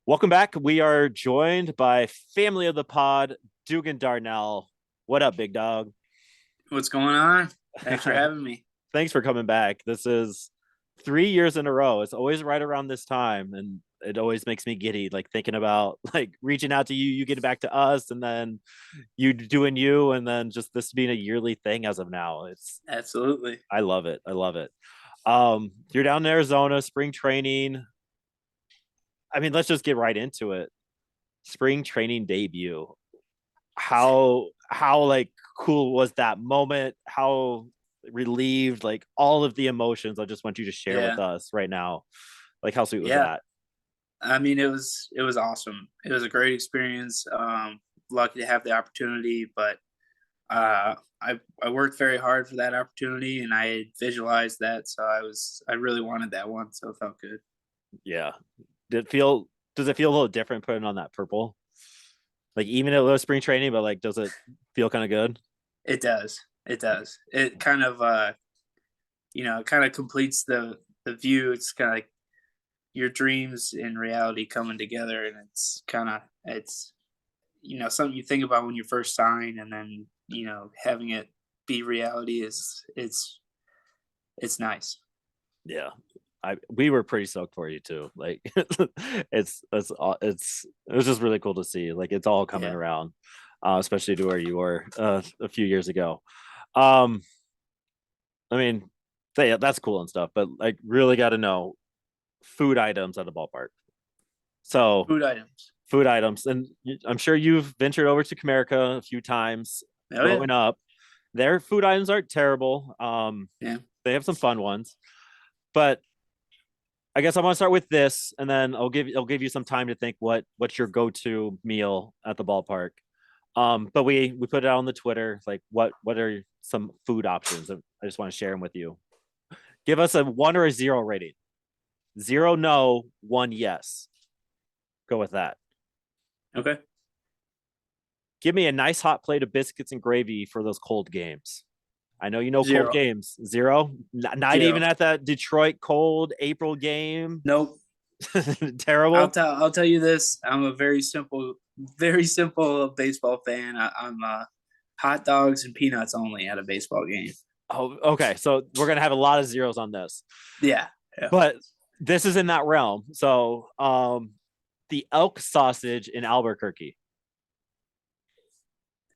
Welcome back. We are joined by family of the pod, Dugan Darnell. What up, big dog? What's going on? Thanks for having me. Thanks for coming back. This is 3 years in a row. It's always right around this time, and it always makes me giddy, like thinking about like reaching out to you, you getting back to us, and then you doing you, and then just this being a yearly thing as of now. Absolutely. I love it. I love it. You're down in Arizona, spring training. I mean, let's just get right into it. Spring training debut. How like cool was that moment? How relieved, like all of the emotions I just want you to share with Yeah. us right now. Like how sweet was Yeah. that? I mean, it was awesome. It was a great experience. Lucky to have the opportunity, but I worked very hard for that opportunity, and I had visualized that, so I really wanted that one, so it felt good. Yeah. Did it feel does it feel a little different putting on that purple? Like even at low spring training, but like does it feel kind of good? It does. It does. It kind of it kind of completes the view. It's kind of like your dreams and reality coming together, and it's something you think about when you first sign, and then having it be reality it's nice. Yeah. We were pretty stoked for you too. Like it was just really cool to see. Like it's all coming Yeah. around, especially to where you were a few years ago. Um, I mean, yeah, that's cool and stuff, but like really got to know food items at the ballpark. So Food items. food items, and I'm sure you've ventured over to Comerica a few times Oh yeah. growing up. Their food items aren't terrible. Yeah. They have some fun ones, but I guess I want to start with this, and then I'll give you some time to think what's your go to meal at the ballpark. But we put it out on the Twitter, like what are some food options? I just want to share them with you. Give us a 1 or a 0 rating. 0 no, 1 yes. Go with that. Okay. Give me a nice hot plate of biscuits and gravy for those cold games. I know you know cold Zero. games. 0, not even Zero. at that Detroit cold April game. Nope. Terrible. I'll tell you this. I'm a very simple baseball fan. I'm hot dogs and peanuts only at a baseball game. Oh, okay. So we're gonna have a lot of zeros on this, Yeah. Yeah. but this is in that realm. So, the elk sausage in Albuquerque.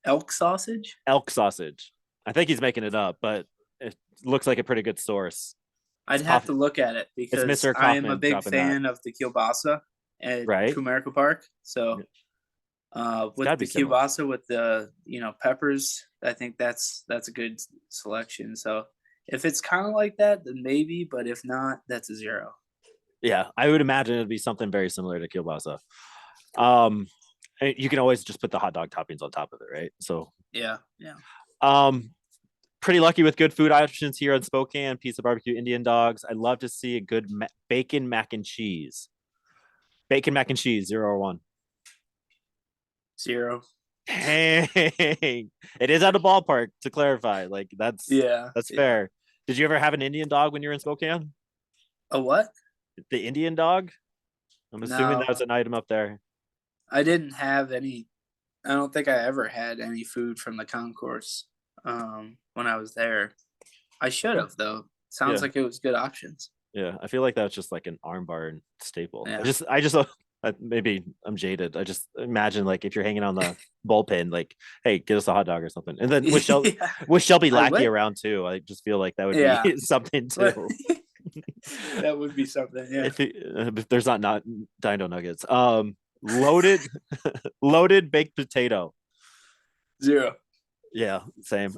Elk sausage. Elk sausage. I think he's making it up, but it looks like a pretty good source. It's I'd have Kauf- to look at it it's because Mr. I am a Kaufman big dropping that, fan of the kielbasa at right? Comerica Park. So It's got to with be the similar. kielbasa with the peppers, I think that's a good selection. So if it's kind of like that, then maybe. But if not, that's a zero. Yeah, I would imagine it'd be something very similar to kielbasa. Um, and you can always just put the hot dog toppings on top of it, right? So, Yeah. Yeah. um, pretty lucky with good food options here in Spokane. Pizza, barbecue, Indian dogs. I'd love to see a good bacon mac and cheese. Bacon mac and cheese, 0 or 1. Zero. Dang, it is at a ballpark to clarify. Like Yeah. that's Yeah. fair. Did you ever have an Indian dog when you were in Spokane? A what? The Indian dog? I'm assuming that was No, an item up there. I didn't have any. I don't think I ever had any food from the concourse when I was there. I should Okay. have though. Sounds Yeah, like it was good options. yeah. I feel like that's just like an armbar staple. Yeah. I just maybe I'm jaded. I just imagine like if you're hanging on the bullpen, like, hey, get us a hot dog or something. And then Yeah. with Shelby I Lackey went. around too, I just feel like that would be Yeah. something But too. that would be something. Yeah. If there's not dino nuggets, loaded loaded baked potato. Zero. Yeah, same.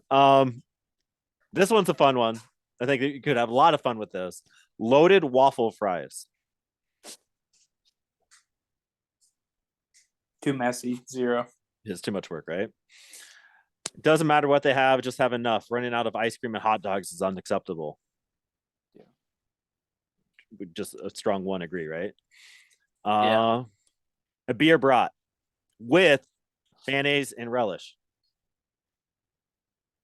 This one's a fun one. I think you could have a lot of fun with this. Loaded waffle fries. Too messy. Zero. It's too much work, right? Doesn't matter what they have, just have enough. Running out of ice cream and hot dogs is unacceptable. Yeah. Just a strong one agree, right? Yeah. Uh a beer brat with mayonnaise and relish.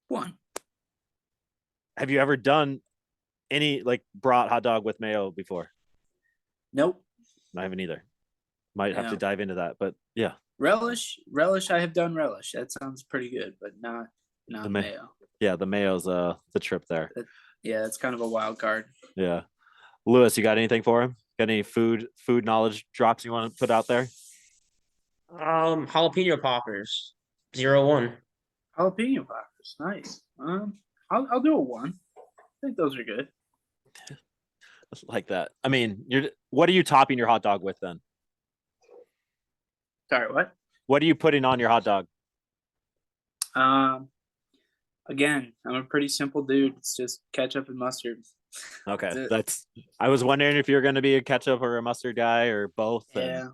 One. Have you ever done any like brat hot dog with mayo before? Nope. I haven't either. Might have to Yeah. dive into that, but yeah, Relish. I have done relish. That sounds pretty good, but the not may mayo. yeah, the mayo's the trip there. That, yeah, it's kind of a wild card. Yeah. Lewis, you got anything for him? Got any food knowledge drops you want to put out there? Jalapeno poppers, 0-1. Jalapeno poppers, nice. I'll do a one. I think those are good. Like that. I mean, what are you topping your hot dog with then? Sorry, what? What are you putting on your hot dog? Um, Again, I'm a pretty simple dude. It's just ketchup and mustard. Okay, That's it. that's. I was wondering if you're going to be a ketchup or a mustard guy or both. And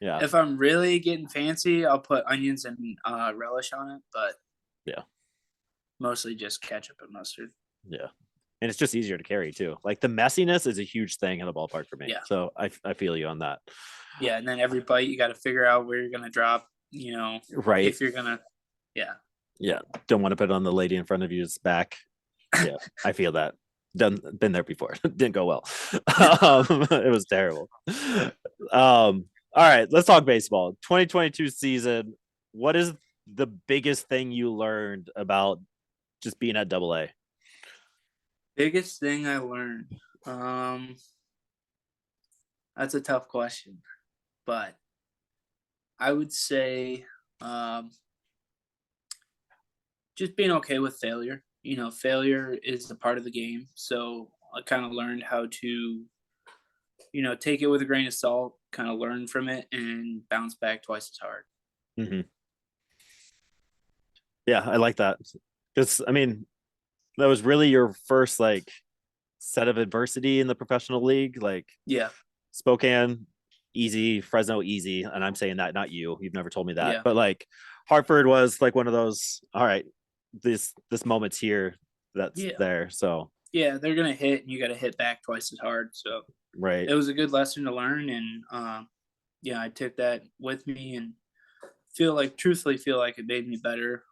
Yeah. yeah, If I'm really getting fancy, I'll put onions and relish on it, but yeah, mostly just ketchup and mustard. yeah. And it's just easier to carry too. Like the messiness is a huge thing in the ballpark for me. Yeah. So I feel you on that. Yeah, and then every bite you got to figure out where you're gonna drop. Right. If you're gonna, yeah, Yeah. Don't want to put it on the lady in front of you's back. Yeah, I feel that. Been there before. Didn't go well. It was terrible. All right, let's talk baseball. 2022 season. What is the biggest thing you learned about just being at Double A? biggest thing I learned. That's a tough question, but I would say just being okay with failure. Failure is a part of the game. So I kind of learned how to, take it with a grain of salt, kind of learn from it and bounce back twice as hard. Mm-hmm. Yeah, I like that. Because I mean, that was really your first like set of adversity in the professional league. Like Yeah. Spokane, easy, Fresno, easy. And I'm saying that, not you. You've never told me that. Yeah. But like Hartford was like one of those, all right, this moment's here that's there. So yeah, they're gonna hit and you gotta hit back twice as hard. So right. it was a good lesson to learn, and yeah, I took that with me and truthfully feel like it made me better.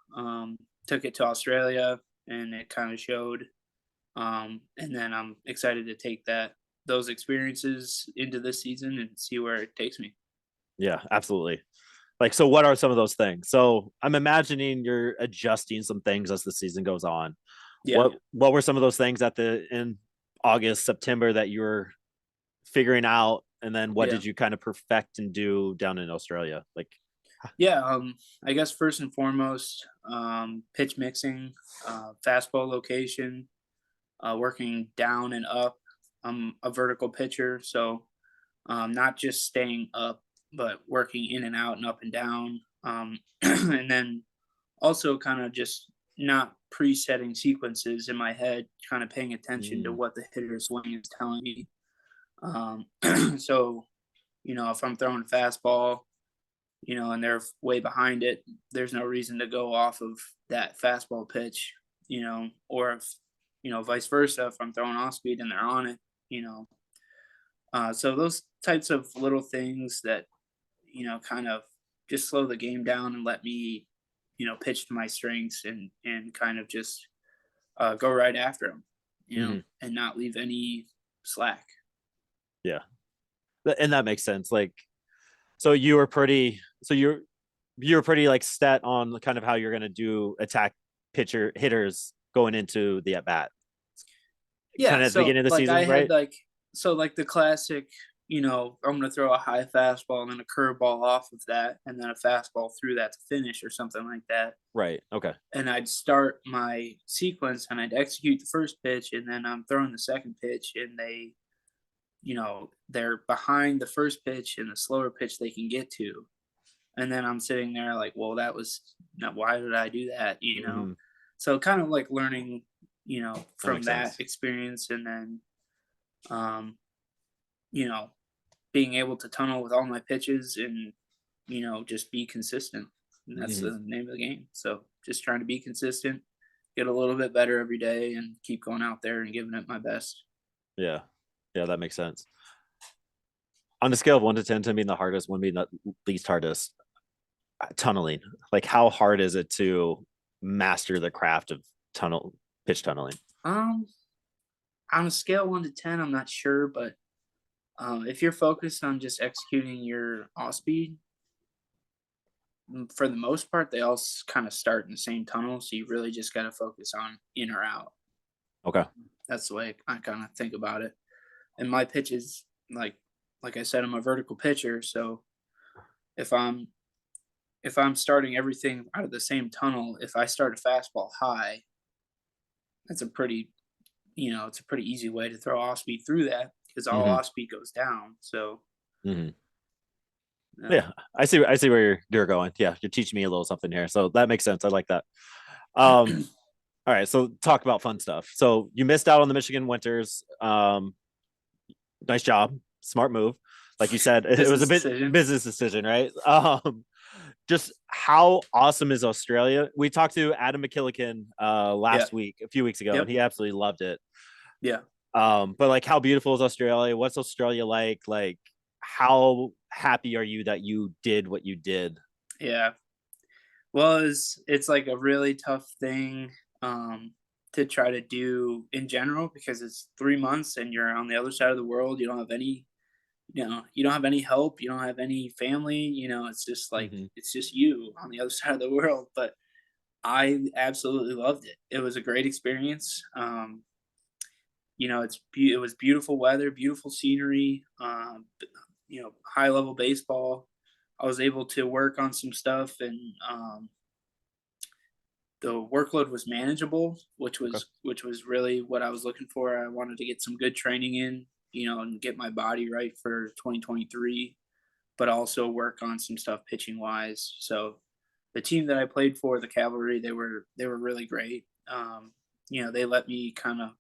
Took it to Australia and it kind of showed. And then I'm excited to take those experiences into this season and see where it takes me. Yeah, absolutely. Like, so what are some of those things? So I'm imagining you're adjusting some things as the season goes on. Yeah. What were some of those things in August, September that you were figuring out? And then what did you kind of perfect and do down in Australia? Like, yeah, I guess first and foremost, pitch mixing, fastball location, working down and up. I'm a vertical pitcher, so not just staying up, but working in and out and up and down. And then also kind of just not presetting sequences in my head, kind of paying attention to what the hitter's swing is telling me. So, if I'm throwing a fastball, and they're way behind it, there's no reason to go off of that fastball pitch, or if, vice versa, if I'm throwing off speed and they're on it, so those types of little things that, kind of just slow the game down and let me, pitch to my strengths and kind of just go right after them, and not leave any slack. Yeah. And that makes sense. Like, so you were pretty, like set on kind of how you're going to do attack hitters going into the at bat. Yeah. Kind of at the beginning of the like season, I right? had like the classic, I'm going to throw a high fastball and then a curveball off of that, and then a fastball through that to finish or something like that. Right. Okay. And I'd start my sequence and I'd execute the first pitch, and then I'm throwing the second pitch, and they're behind the first pitch and the slower pitch they can get to. And then I'm sitting there like, well, that was not, why did I do that? So kind of like learning, from that experience, and then, being able to tunnel with all my pitches and, just be consistent. And that's the name of the game. So just trying to be consistent, get a little bit better every day, and keep going out there and giving it my best. Yeah. Yeah, that makes sense. On a scale of 1 to 10, 10 being the hardest, 1 being the least hardest, tunneling. Like, how hard is it to master the craft of pitch tunneling? On a scale 1 to 10, I'm not sure, but If you're focused on just executing your off speed, for the most part, they all kind of start in the same tunnel. So you really just got to focus on in or out. Okay. That's the way I kind of think about it. And my pitch is like I said, I'm a vertical pitcher. So if I'm if I'm starting everything out of the same tunnel, if I start a fastball high, that's a pretty it's a pretty easy way to throw off speed through that because all Hmm. off speed goes down. So Hmm. uh, Yeah, I see where you're going. Yeah, you're teaching me a little something here, so that makes sense. I like that. Um, all right, so talk about fun stuff. So you missed out on the Michigan Winters. Nice job, smart move. Like you said, it was a business bit decision. business decision, right? Just how awesome is Australia? We talked to Adam McKillican Yeah. last week, a few weeks ago, and Yep. he absolutely loved it. Yeah. But like, how beautiful is Australia? What's Australia like? Like, how happy are you that you did what you did? Yeah. Well, it's like a really tough thing to try to do in general because it's 3 months and you're on the other side of the world. You don't have any, you don't have any help. You don't have any family. It's just like Mm-hmm. it's just you on the other side of the world. But I absolutely loved it. It was a great experience. It was beautiful weather, beautiful scenery. High level baseball. I was able to work on some stuff and the workload was manageable, Okay. which was really what I was looking for. I wanted to get some good training in, and get my body right for 2023, but also work on some stuff pitching wise. So the team that I played for, the Cavalry, they were really great. They let me kind of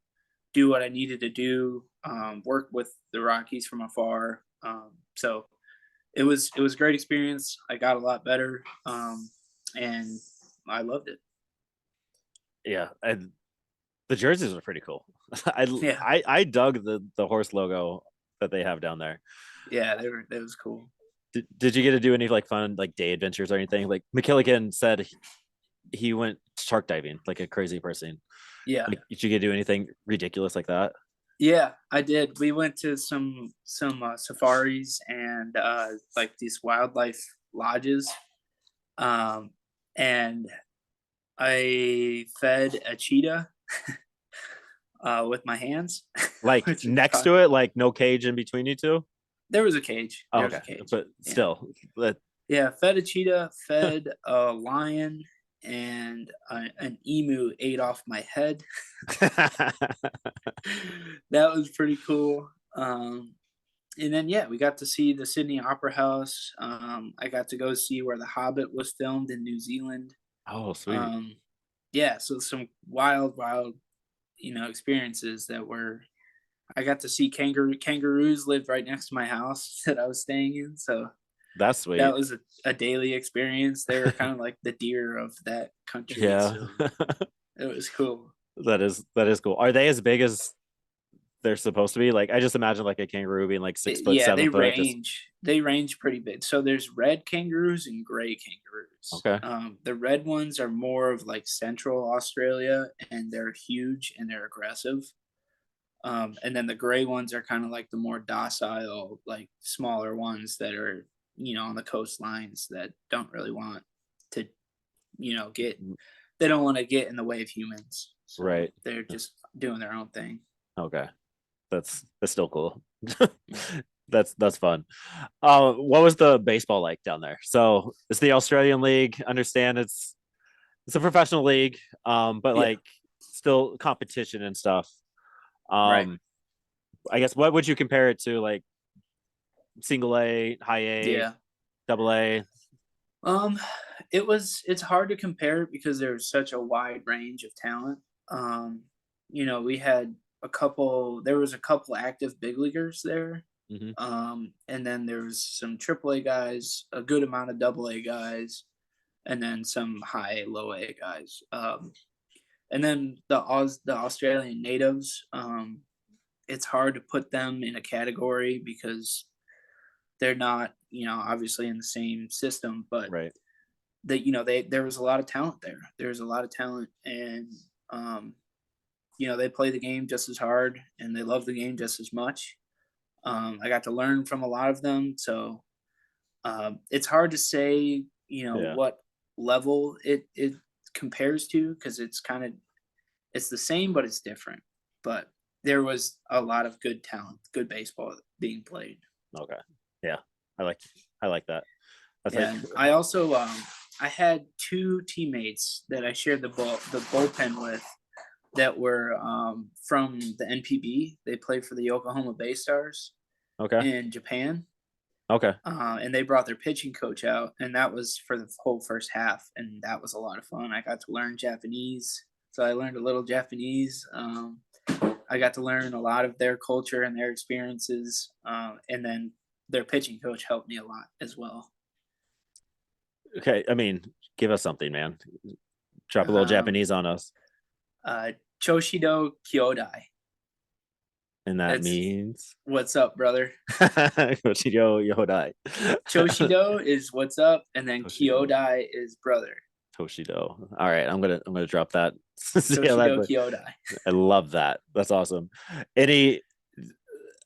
do what I needed to do, work with the Rockies from afar. So it was a great experience. I got a lot better, and I loved it. Yeah, and the jerseys are pretty cool. I Yeah, I I dug the horse logo that they have down there. yeah, it was cool. Did you get to do any like fun like day adventures or anything? Like McKilligan said, he went shark diving like a crazy person. Yeah, Like, did you get to do anything ridiculous like that? yeah, I did. We went to some safaris and like these wildlife lodges, um, and I fed a cheetah with my hands, Like which is next to it, like no cage in between you two. there was a cage. Oh, There was a okay, cage. but Yeah, still, that yeah. Fed a cheetah, fed a lion, and an emu ate off my head. That was pretty cool. And then yeah, we got to see the Sydney Opera House. I got to go see where The Hobbit was filmed in New Zealand. oh, sweet. Um, yeah, so some wild, experiences that were. I got to see kangaroos lived right next to my house that I was staying in. So That's that sweet. was a daily experience. They were kind of like the deer of that country. Yeah, So it was cool. that is cool. Are they as big as they're supposed to be? Like, I just imagine like a kangaroo being like 6 foot, Yeah, they 7 foot. Just range. They range pretty big. So there's red kangaroos and gray kangaroos. okay. The red ones are more of like Central Australia, and they're huge and they're aggressive. And then the gray ones are kind of like the more docile, like smaller ones that are on the coastlines that don't really want to get. They don't want to get in the way of humans, so Right. they're just doing their own thing. Okay. That's still cool. That's fun. What was the baseball like down there? So it's the Australian League. Understand it's a professional league, but Yeah, like still competition and stuff. right. Um, I guess what would you compare it to? Like single A, high A, Yeah. double A. Um, it's hard to compare because there's such a wide range of talent. Um, we had there was a couple active big leaguers there. Mm-hmm. And then there was some triple A guys, a good amount of double A guys, and then some high, low A guys. And then the Australian natives, it's hard to put them in a category because they're not, obviously in the same system, but Right. there was a lot of talent there. There's a lot of talent, and um, they play the game just as hard and they love the game just as much. I got to learn from a lot of them. So it's hard to say, Yeah. what level it compares to, because it's the same, but it's different. But there was a lot of good talent, good baseball being played. Okay. Yeah. I like that. That's Yeah, like, and I also I had two teammates that I shared the bullpen with that were from the NPB. They played for the Yokohama Bay Stars okay. in Japan, Okay. and they brought their pitching coach out, and that was for the whole first half, and that was a lot of fun. I got to learn Japanese, so I learned a little Japanese. I got to learn a lot of their culture and their experiences, and then their pitching coach helped me a lot as well. Okay. I mean, give us something, man. Drop a little Um, Japanese on us. Choshido Kyodai. And that It's means what's up, brother. Toshido Yodai. Choshido is what's up, and then Toshido. Kyodai is brother. Toshido. All right, I'm gonna drop that. See how Choshido that- Kyodai. I love that. That's awesome. Any,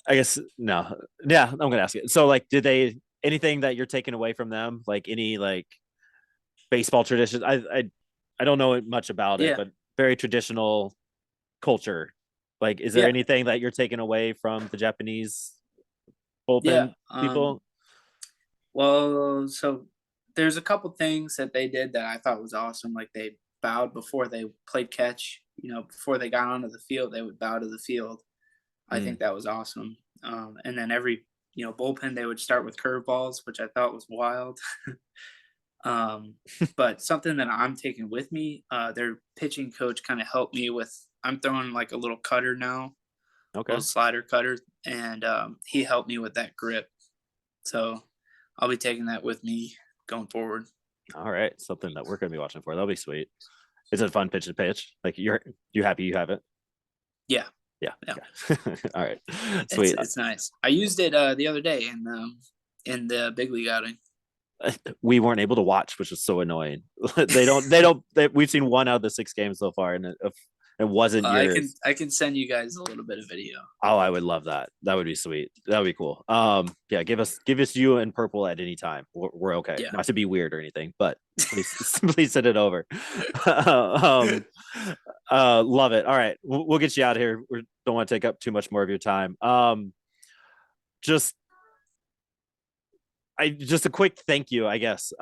I guess no. Yeah, I'm gonna ask it. So, like, did they anything that you're taking away from them? Like any like baseball traditions? I don't know much about it, Yeah, but very traditional culture. Like, is there yeah, anything that you're taking away from the Japanese yeah. bullpen people? Well, so there's a couple things that they did that I thought was awesome. Like they bowed before they played catch. Before they got onto the field, they would bow to the field. I Mm. think that was awesome. And then every bullpen they would start with curveballs, which I thought was wild. Um, but something that I'm taking with me, their pitching coach kind of helped me with. I'm throwing like a little cutter now, Okay. little slider cutter, and he helped me with that grip. So I'll be taking that with me going forward. All right, something that we're gonna be watching for. That'll be sweet. Is it a fun pitch to pitch? Like you happy you have it? Yeah, Yeah. Yeah. Okay. All right. Sweet. it's nice. I used it the other day in the big league outing. We weren't able to watch, which was so annoying. We've seen one out of the 6 games so far, and it wasn't yours. I can send you guys a little bit of video. Oh, I would love that. That would be sweet. That would be cool. Yeah, give us you in purple at any time. We're okay. Yeah. Not to be weird or anything, but please please send it over. um, love it. All right, we'll get you out of here. We don't want to take up too much more of your time. Just a quick thank you, I guess.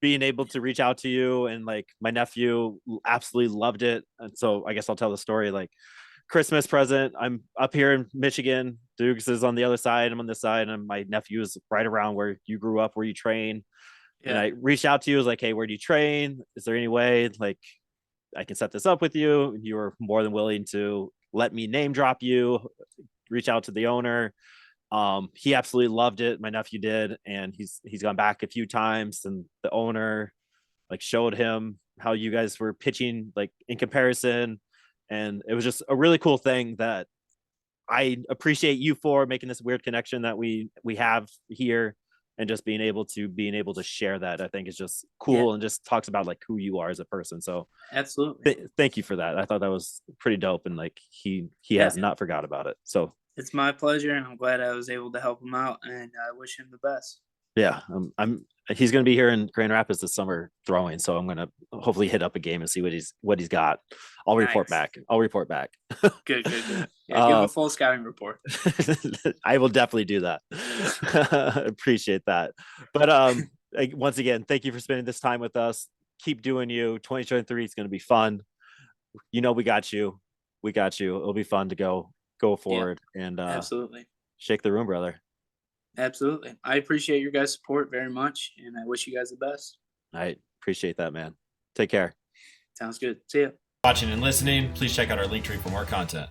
Being able to reach out to you, and like my nephew absolutely loved it. And so I guess I'll tell the story. Like Christmas present, I'm up here in Michigan. Dukes is on the other side. I'm on this side, and my nephew is right around where you grew up, where you train. Yeah. And I reached out to you, was like, hey, where do you train? Is there any way like I can set this up with you? And you were more than willing to let me name drop you, reach out to the owner. He absolutely loved it. My nephew did, and he's gone back a few times, and the owner like showed him how you guys were pitching like in comparison, and it was just a really cool thing that I appreciate you for making this weird connection that we have here, and just being able to share that. I think is just cool, and just talks about like who you are as a person. So Absolutely. thank you for that. I thought that was pretty dope, and like he Yeah. has not forgot about it. So It's my pleasure, and I'm glad I was able to help him out, and I wish him the best. yeah, he's going to be here in Grand Rapids this summer throwing, so I'm going to hopefully hit up a game and see what he's got. I'll report Nice. back. I'll report back. Good. Yeah, give a full scouting report. I will definitely do that. Appreciate that. But once again, thank you for spending this time with us. Keep doing you. 2023 is going to be fun. We got you. We got you. It'll be fun to go forward and Absolutely. shake the room, brother. Absolutely. I appreciate your guys' support very much, and I wish you guys the best. I appreciate that, man. Take care. Sounds good. See ya. Watching and listening, please check out our link tree for more content.